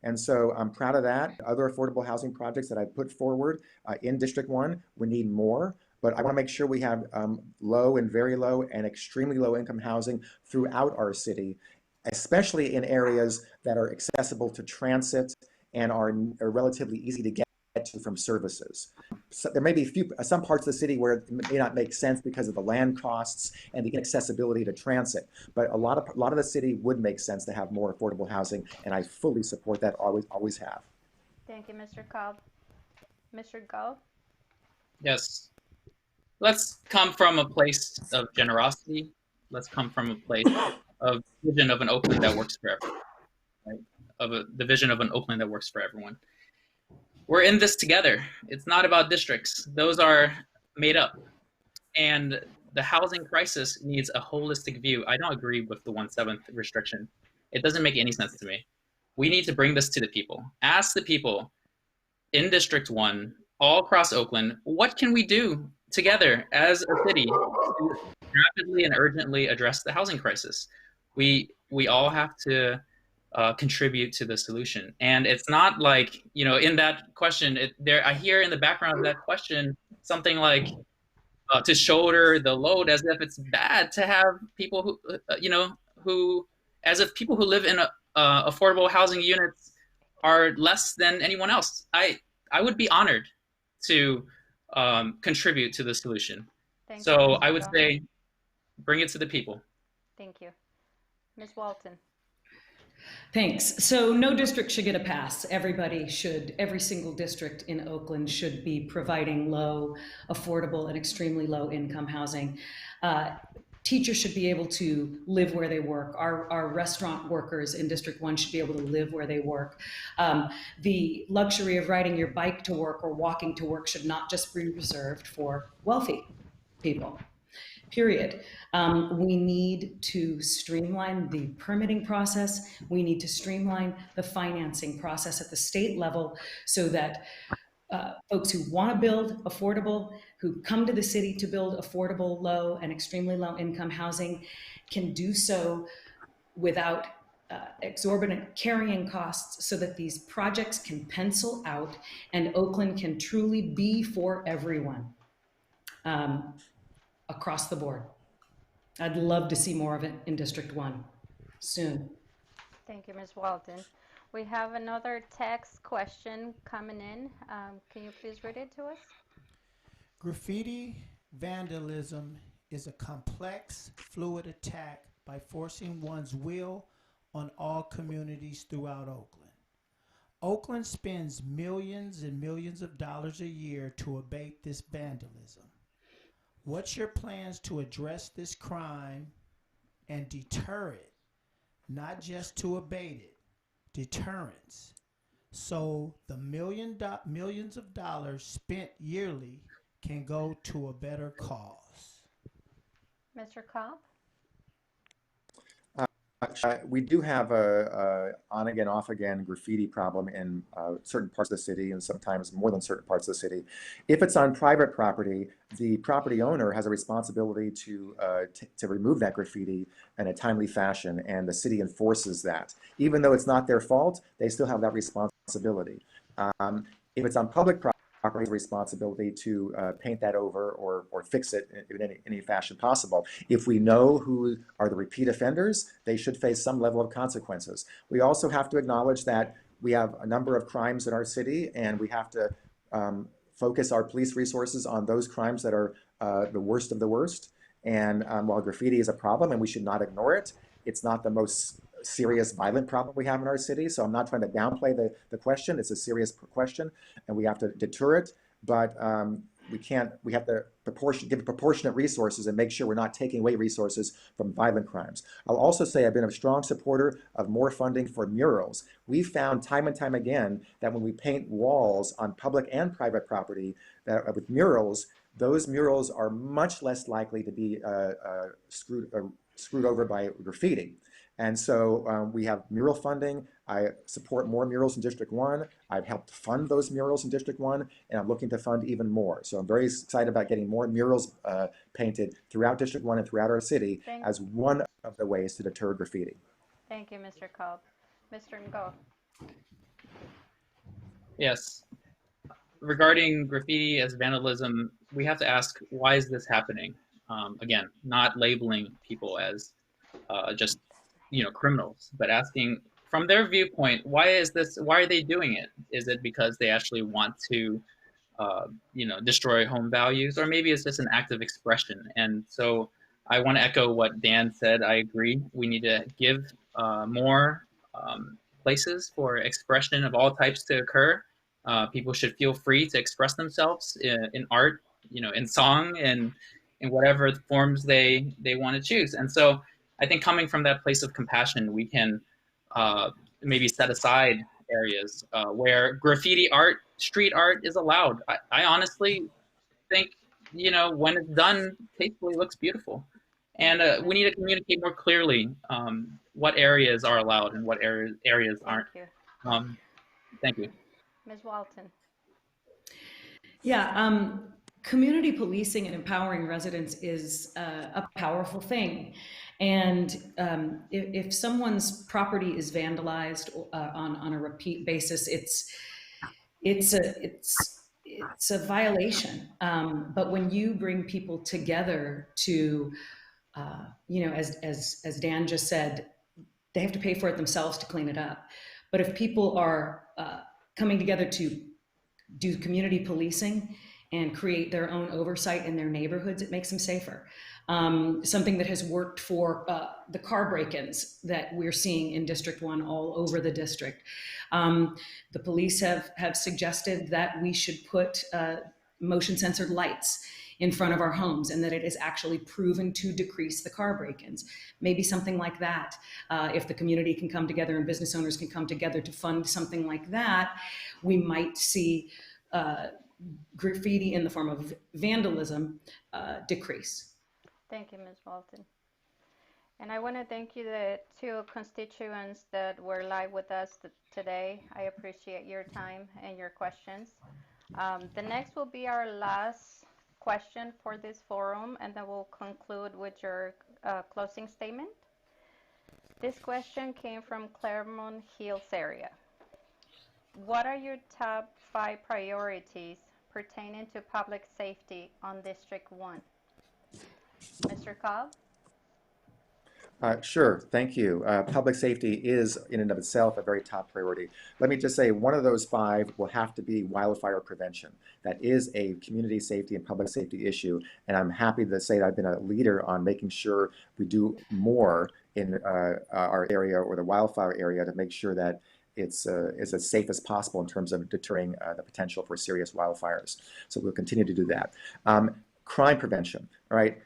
And so I'm proud of that. Other affordable housing projects that I put forward in District 1, we need more. But I want to make sure we have low and very low and extremely low income housing throughout our city, especially in areas that are accessible to transit and are relatively easy to get to from services. So there may be some parts of the city where it may not make sense because of the land costs and the inaccessibility to transit, but a lot of the city would make sense to have more affordable housing, and I fully support that. Always have. Thank you, Mr. Kalb. Mr. Go. Yes. Let's come from a place of generosity. Let's come from a place of vision of an Oakland that works for everyone, right? The vision of an Oakland that works for everyone. We're in this together. It's not about districts. Those are made up. And the housing crisis needs a holistic view. I don't agree with the 1/7 restriction. It doesn't make any sense to me. We need to bring this to the people. Ask the people in District 1, all across Oakland, what can we do together as a city to rapidly and urgently address the housing crisis? We all have to contribute to the solution. And it's not like, in that question, I hear in the background of that question something like to shoulder the load, as if it's bad to have people who as if people who live in affordable housing units are less than anyone else. I would be honored to contribute to the solution. Thank you, So Mr. I would Go. say, bring it to the people. Thank you. Ms. Walton. Thanks. So no district should get a pass. Every single district in Oakland should be providing low, affordable, and extremely low income housing. Teachers should be able to live where they work. Our restaurant workers in District 1 should be able to live where they work. The luxury of riding your bike to work or walking to work should not just be reserved for wealthy people. Period. We need to streamline the permitting process. We need to streamline the financing process at the state level so that folks who want to build affordable, who come to the city to build affordable, low and extremely low income housing can do so without exorbitant carrying costs so that these projects can pencil out and Oakland can truly be for everyone. Across the board. I'd love to see more of it in District 1 soon. Thank you, Ms. Walton. We have another text question coming in. Can you please read it to us? Graffiti vandalism is a complex, fluid attack by forcing one's will on all communities throughout Oakland. Oakland spends millions and millions of dollars a year to abate this vandalism. What's your plans to address this crime and deter it, not just to abate it, deterrence, so the millions of dollars spent yearly can go to a better cause? Mr. Kalb? We do have a on again, off again graffiti problem in certain parts of the city, and sometimes more than certain parts of the city. If it's on private property, the property owner has a responsibility to remove that graffiti in a timely fashion, and the city enforces that. Even though it's not their fault, they still have that responsibility. If it's on public property, responsibility to paint that over or fix it in any fashion possible. If we know who are the repeat offenders, they should face some level of consequences. We also have to acknowledge that we have a number of crimes in our city, and we have to focus our police resources on those crimes that are the worst of the worst. And while graffiti is a problem and we should not ignore it, it's not the most serious violent problem we have in our city. So I'm not trying to downplay the question. It's a serious question, and we have to deter it. But we have to give proportionate resources and make sure we're not taking away resources from violent crimes. I'll also say I've been a strong supporter of more funding for murals. We found time and time again that when we paint walls on public and private property with murals, those murals are much less likely to be screwed over by graffiti. And so we have mural funding. I support more murals in District 1. I've helped fund those murals in District 1, and I'm looking to fund even more. So I'm very excited about getting more murals painted throughout District 1 and throughout our city as one of the ways to deter graffiti. Thank you, Mr. Kalb. Mr. Ngo. Yes. Regarding graffiti as vandalism, we have to ask, why is this happening? Again, not labeling people as just criminals, but asking from their viewpoint, why are they doing it? Is it because they actually want to destroy home values, or maybe it's just an act of expression? And so I want to echo what Dan said. I agree. We need to give more places for expression of all types to occur. People should feel free to express themselves in art, in song, and in whatever forms they want to choose. And so I think coming from that place of compassion, we can maybe set aside areas where graffiti art, street art is allowed. I honestly think, when it's done tastefully, looks beautiful. And we need to communicate more clearly what areas are allowed and what areas aren't. Thank you. Ms. Walton. Yeah, community policing and empowering residents is a powerful thing. And if someone's property is vandalized on a repeat basis, it's a violation. But when you bring people together to, as Dan just said, they have to pay for it themselves to clean it up. But if people are coming together to do community policing and create their own oversight in their neighborhoods, it makes them safer. Something that has worked for the car break-ins that we're seeing in District 1 all over the district. The police have suggested that we should put motion censored lights in front of our homes, and that it is actually proven to decrease the car break-ins. Maybe something like that. If the community can come together and business owners can come together to fund something like that, we might see graffiti in the form of vandalism decrease. Thank you, Ms. Walton. And I want to thank you, the two constituents that were live with us today. I appreciate your time and your questions. The next will be our last question for this forum, and then we'll conclude with your closing statement. This question came from Claremont Hills area. What are your top 5 priorities pertaining to public safety on District 1? Mr. Kalb? Sure, thank you. Public safety is in and of itself a very top priority. Let me just say one of those 5 will have to be wildfire prevention. That is a community safety and public safety issue, and I'm happy to say that I've been a leader on making sure we do more in our area or the wildfire area to make sure that it's as safe as possible in terms of deterring the potential for serious wildfires. So we'll continue to do that. Crime prevention, all right?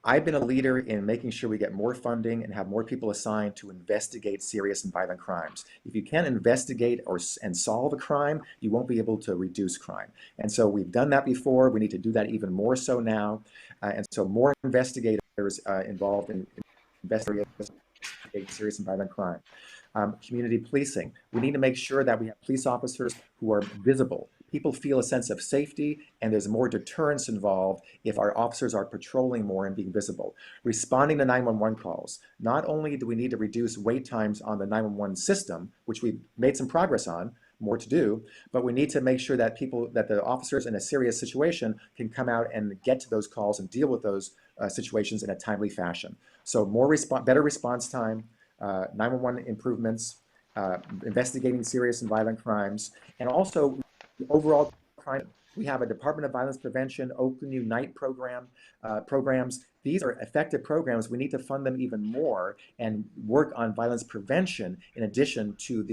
I've been a leader in making sure we get more funding and have more people assigned to investigate serious and violent crimes. If you can't investigate and solve a crime, you won't be able to reduce crime. And so we've done that before. We need to do that even more so now. And so more investigators involved in investigating serious and violent crime. Community policing. We need to make sure that we have police officers who are visible. People feel a sense of safety, and there's more deterrence involved if our officers are patrolling more and being visible. Responding to 911 calls. Not only do we need to reduce wait times on the 911 system, which we've made some progress on, more to do, but we need to make sure that the officers in a serious situation can come out and get to those calls and deal with those situations in a timely fashion. So better response time, 911 improvements, investigating serious and violent crimes, and also overall crime. We have a Department of Violence Prevention, Oakland Unite programs. These are effective programs. We need to fund them even more and work on violence prevention in addition to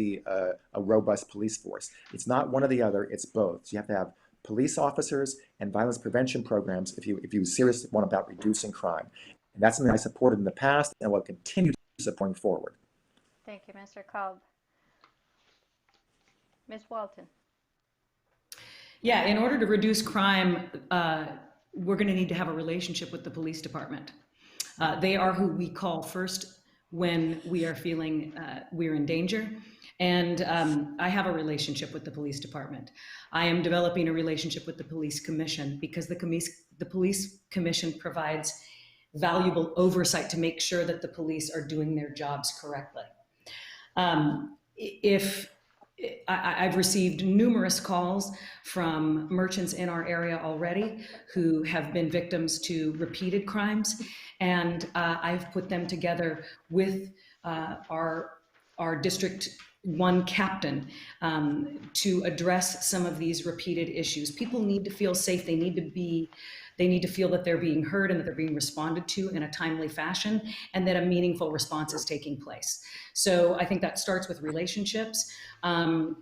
a robust police force. It's not one or the other, it's both. So you have to have police officers and violence prevention programs if you seriously want about reducing crime. And that's something I supported in the past and will continue to support forward. Thank you, Mr. Kalb. Ms. Walton. Yeah, in order to reduce crime, we're going to need to have a relationship with the police department. They are who we call first when we are feeling we're in danger. And I have a relationship with the police department. I am developing a relationship with the police commission because the police commission provides valuable oversight to make sure that the police are doing their jobs correctly. I've received numerous calls from merchants in our area already who have been victims to repeated crimes, and I've put them together with our District 1 captain to address some of these repeated issues. People need to feel safe. They need to feel that they're being heard and that they're being responded to in a timely fashion and that a meaningful response is taking place. So I think that starts with relationships, and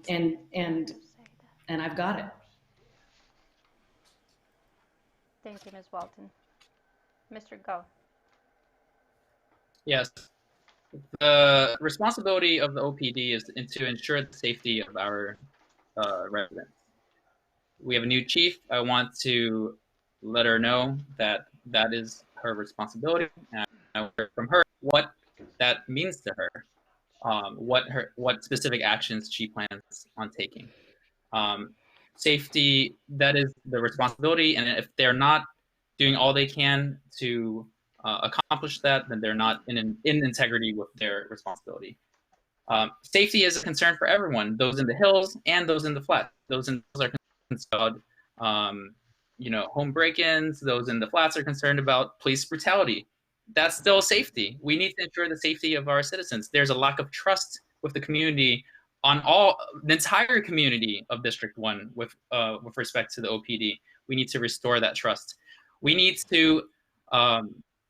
I've got it. Thank you, Ms. Walton. Mr. Go. Yes. The responsibility of the OPD is to ensure the safety of our residents. We have a new chief. I want to let her know that that is her responsibility, and I want to hear from her what that means to her, what specific actions she plans on taking. Safety, that is the responsibility, and if they're not doing all they can to accomplish that, then they're not in integrity with their responsibility. Safety is a concern for everyone, those in the hills and those in the flats. Those in the hills are concerned about home break-ins. Those in the flats are concerned about police brutality. That's still safety. We need to ensure the safety of our citizens. There's a lack of trust with the community on the entire community of District 1 with respect to the OPD. We need to restore that trust. We need to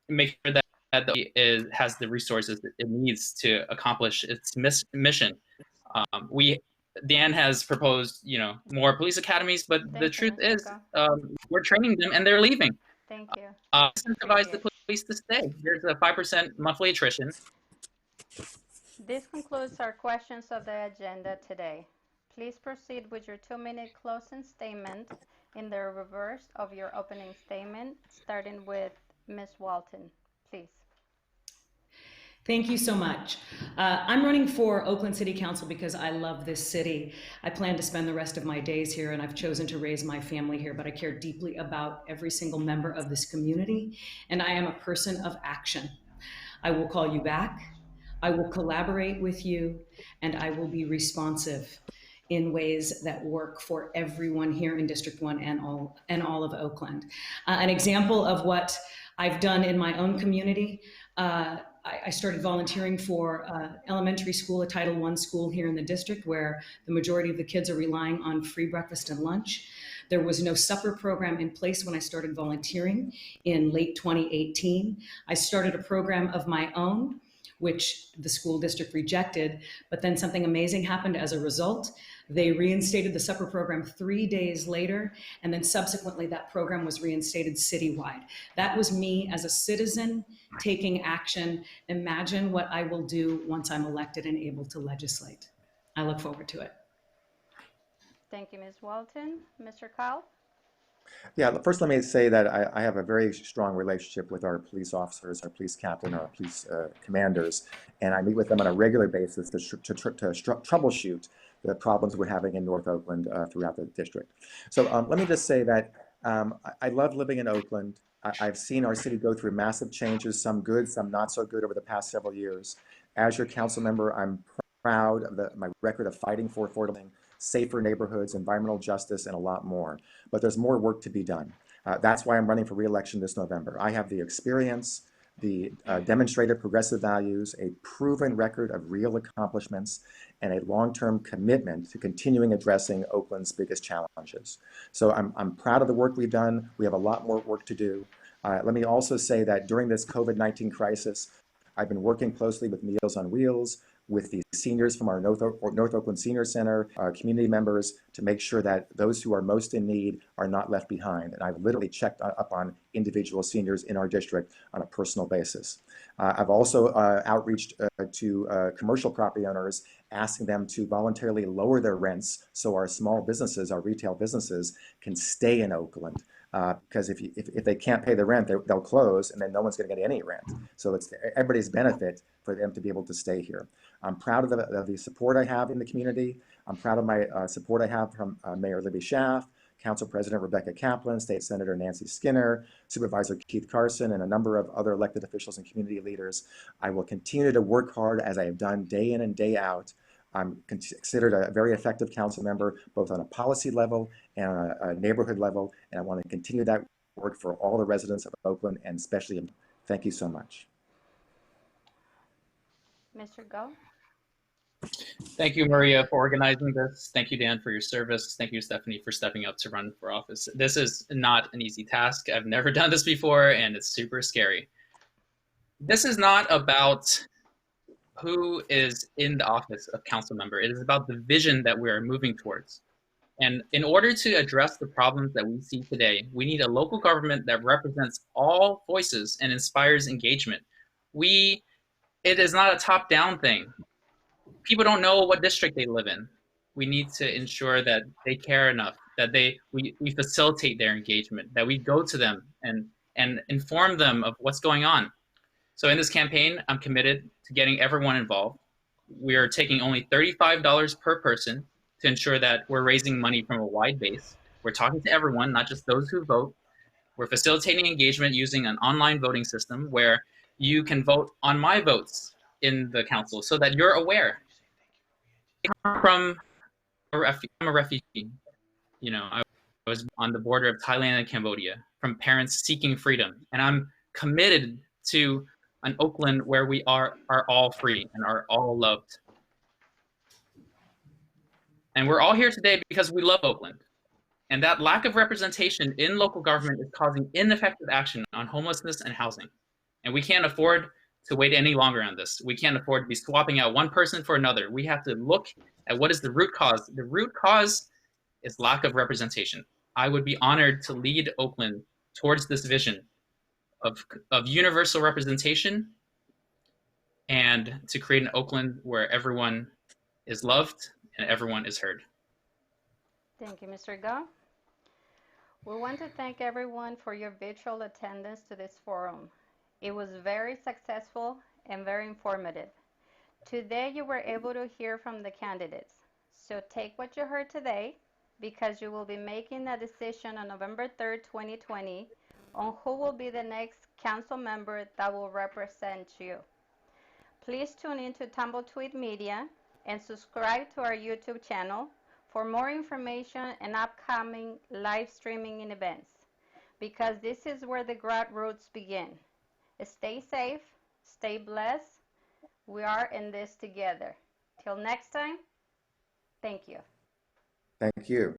make sure that the OPD has the resources it needs to accomplish its mission. Dan has proposed, more police academies, but the truth is, we're training them and they're leaving. Thank you. Incentivize the police to stay. There's a 5% monthly attrition. This concludes our questions of the agenda today. Please proceed with your 2-minute closing statement in the reverse of your opening statement, starting with Ms. Walton, please. Thank you so much. I'm running for Oakland City Council because I love this city. I plan to spend the rest of my days here, and I've chosen to raise my family here, but I care deeply about every single member of this community, and I am a person of action. I will call you back, I will collaborate with you, and I will be responsive in ways that work for everyone here in District 1 and all of Oakland. An example of what I've done in my own community, I started volunteering for elementary school, a Title I school here in the district where the majority of the kids are relying on free breakfast and lunch. There was no supper program in place when I started volunteering in late 2018. I started a program of my own, which the school district rejected, but then something amazing happened as a result. They reinstated the supper program 3 days later, and then subsequently that program was reinstated citywide. That was me as a citizen taking action. Imagine what I will do once I'm elected and able to legislate. I look forward to it. Thank you, Ms. Walton. Mr. Kalb? Yeah, first let me say that I have a very strong relationship with our police officers, our police captain, our police commanders, and I meet with them on a regular basis to troubleshoot the problems we're having in North Oakland throughout the district. So let me just say that I love living in Oakland. I've seen our city go through massive changes, some good, some not so good over the past several years. As your council member, I'm proud of my record of fighting for affordable, safer neighborhoods, environmental justice, and a lot more. But there's more work to be done. That's why I'm running for re-election this November. I have the experience, the demonstrated progressive values, a proven record of real accomplishments, and a long-term commitment to continuing addressing Oakland's biggest challenges. So I'm proud of the work we've done. We have a lot more work to do. Let me also say that during this COVID-19 crisis, I've been working closely with Meals on Wheels, with the seniors from our North Oakland Senior Center, community members, to make sure that those who are most in need are not left behind. And I've literally checked up on individual seniors in our district on a personal basis. I've also outreached to commercial property owners, asking them to voluntarily lower their rents so our small businesses, our retail businesses, can stay in Oakland. Because if they can't pay the rent, they'll close, and then no one's going to get any rent. So it's everybody's benefit for them to be able to stay here. I'm proud of the support I have in the community. I'm proud of my support I have from Mayor Libby Schaaf, Council President Rebecca Kaplan, State Senator Nancy Skinner, Supervisor Keith Carson, and a number of other elected officials and community leaders. I will continue to work hard as I have done day in and day out. I'm considered a very effective council member, both on a policy level and on a neighborhood level, and I want to continue that work for all the residents of Oakland, and especially, thank you so much. Mr. Go. Thank you, Maria, for organizing this. Thank you, Dan, for your service. Thank you, Stephanie, for stepping up to run for office. This is not an easy task. I've never done this before, and it's super scary. This is not about who is in the office of council member. It is about the vision that we are moving towards. And in order to address the problems that we see today, we need a local government that represents all voices and inspires engagement. It is not a top-down thing. People don't know what district they live in. We need to ensure that they care enough, that we facilitate their engagement, that we go to them and inform them of what's going on. So in this campaign, I'm committed to getting everyone involved. We are taking only $35 per person to ensure that we're raising money from a wide base. We're talking to everyone, not just those who vote. We're facilitating engagement using an online voting system where you can vote on my votes in the council so that you're aware. I'm a refugee. You know, I was on the border of Thailand and Cambodia from parents seeking freedom. And I'm committed to an Oakland where we are all free and are all loved. And we're all here today because we love Oakland. And that lack of representation in local government is causing ineffective action on homelessness and housing. And we can't afford to wait any longer on this. We can't afford to be swapping out one person for another. We have to look at what is the root cause. The root cause is lack of representation. I would be honored to lead Oakland towards this vision of universal representation and to create an Oakland where everyone is loved and everyone is heard. Thank you, Mr. Go. We want to thank everyone for your virtual attendance to this forum. It was very successful and very informative. Today you were able to hear from the candidates. So take what you heard today, because you will be making a decision on November 3rd, 2020 on who will be the next council member that will represent you. Please tune in to Tumbletweed Media and subscribe to our YouTube channel for more information and upcoming live streaming and events, because this is where the grassroots begin. Stay safe, stay blessed. We are in this together. Till next time, thank you. Thank you.